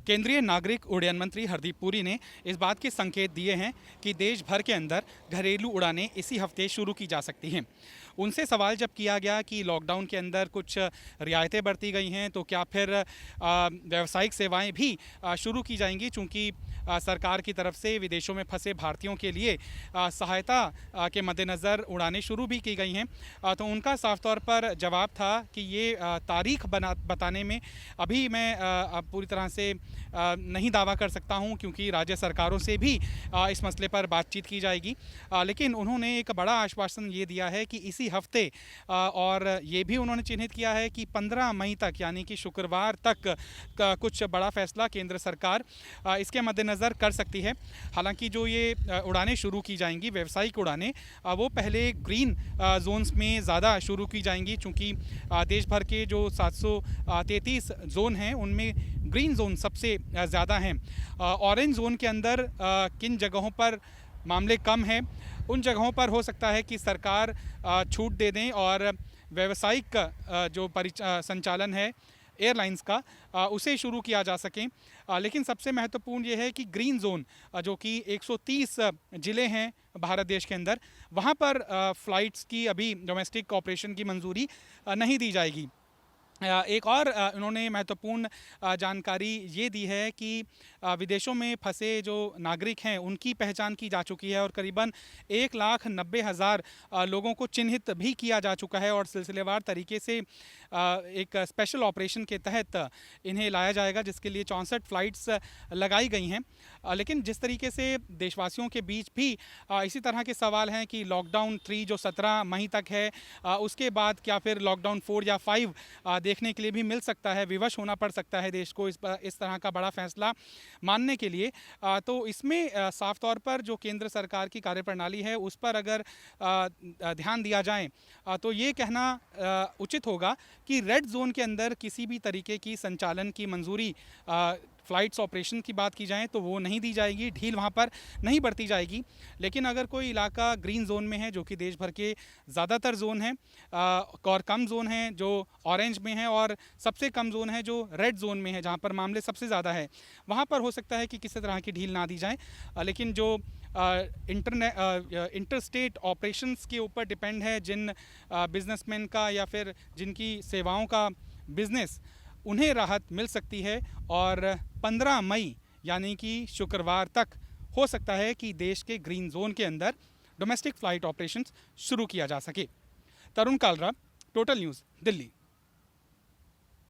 केंद्रीय नागरिक उड्डयन मंत्री हरदीप पुरी ने इस बात के संकेत दिए हैं कि देश भर के अंदर घरेलू उड़ानें इसी हफ्ते शुरू की जा सकती हैं। उनसे सवाल जब किया गया कि लॉकडाउन के अंदर कुछ रियायतें बरती गई हैं तो क्या फिर व्यावसायिक सेवाएं भी शुरू की जाएंगी, चूँकि सरकार की तरफ से विदेशों में फंसे भारतीयों के लिए सहायता के मद्देनज़र उड़ानें शुरू भी की गई हैं, तो उनका साफ तौर पर जवाब था कि ये तारीख बताने में अभी मैं पूरी तरह से नहीं दावा कर सकता हूं, क्योंकि राज्य सरकारों से भी इस मसले पर बातचीत की जाएगी। लेकिन उन्होंने एक बड़ा आश्वासन ये दिया है कि इसी हफ्ते और ये भी उन्होंने चिन्हित किया है कि 15 मई तक, यानी कि शुक्रवार तक कुछ बड़ा फैसला केंद्र सरकार इसके मद्देनज़र कर सकती है। हालांकि जो ये उड़ानें शुरू की जाएंगी, व्यावसायिक उड़ानें, वो पहले ग्रीन जोन्स में ज़्यादा शुरू की जाएंगी, चूँकि देश भर के जो 733 जोन हैं उनमें ग्रीन जोन सबसे ज़्यादा हैं। ऑरेंज जोन के अंदर किन जगहों पर मामले कम हैं, उन जगहों पर हो सकता है कि सरकार छूट दे दें और व्यावसायिक जो संचालन है एयरलाइंस का उसे शुरू किया जा सके। लेकिन सबसे महत्वपूर्ण ये है कि ग्रीन जोन जो कि 130 ज़िले हैं भारत देश के अंदर, वहाँ पर फ़्लाइट्स की अभी डोमेस्टिक ऑपरेशन की मंजूरी नहीं दी जाएगी। एक और उन्होंने महत्वपूर्ण जानकारी ये दी है कि विदेशों में फंसे जो नागरिक हैं उनकी पहचान की जा चुकी है और करीबन 1,90,000 लोगों को चिन्हित भी किया जा चुका है और सिलसिलेवार तरीके से एक स्पेशल ऑपरेशन के तहत इन्हें लाया जाएगा, जिसके लिए 64 फ़्लाइट्स लगाई गई हैं। लेकिन जिस तरीके से देशवासियों के बीच भी इसी तरह के सवाल हैं कि लॉकडाउन 3 जो 17 मई तक है, उसके बाद क्या फिर लॉकडाउन 4 या 5 देखने के लिए भी मिल सकता है, विवश होना पड़ सकता है देश को इस तरह का बड़ा फैसला मानने के लिए। तो इसमें साफ तौर पर जो केंद्र सरकार की कार्यप्रणाली है उस पर अगर ध्यान दिया जाए तो ये कहना उचित होगा कि रेड जोन के अंदर किसी भी तरीके की संचालन की मंजूरी, फ़्लाइट्स ऑपरेशन की बात की जाए तो वो नहीं दी जाएगी, ढील वहाँ पर नहीं बरती जाएगी। लेकिन अगर कोई इलाका ग्रीन जोन में है, जो कि देश भर के ज़्यादातर जोन हैं, और कम जोन हैं जो ऑरेंज में हैं, और सबसे कम जोन है जो रेड जोन में है जहाँ पर मामले सबसे ज़्यादा है, वहाँ पर हो सकता है कि किसी तरह की ढील ना दी जाए। लेकिन जो इंटरस्टेट ऑपरेशंस के ऊपर डिपेंड है, जिन बिजनेसमैन का या फिर जिनकी सेवाओं का बिजनेस, उन्हें राहत मिल सकती है और 15 मई यानी कि शुक्रवार तक हो सकता है कि देश के ग्रीन जोन के अंदर डोमेस्टिक फ़्लाइट ऑपरेशंस शुरू किया जा सके। तरुण कालरा, टोटल न्यूज़, दिल्ली।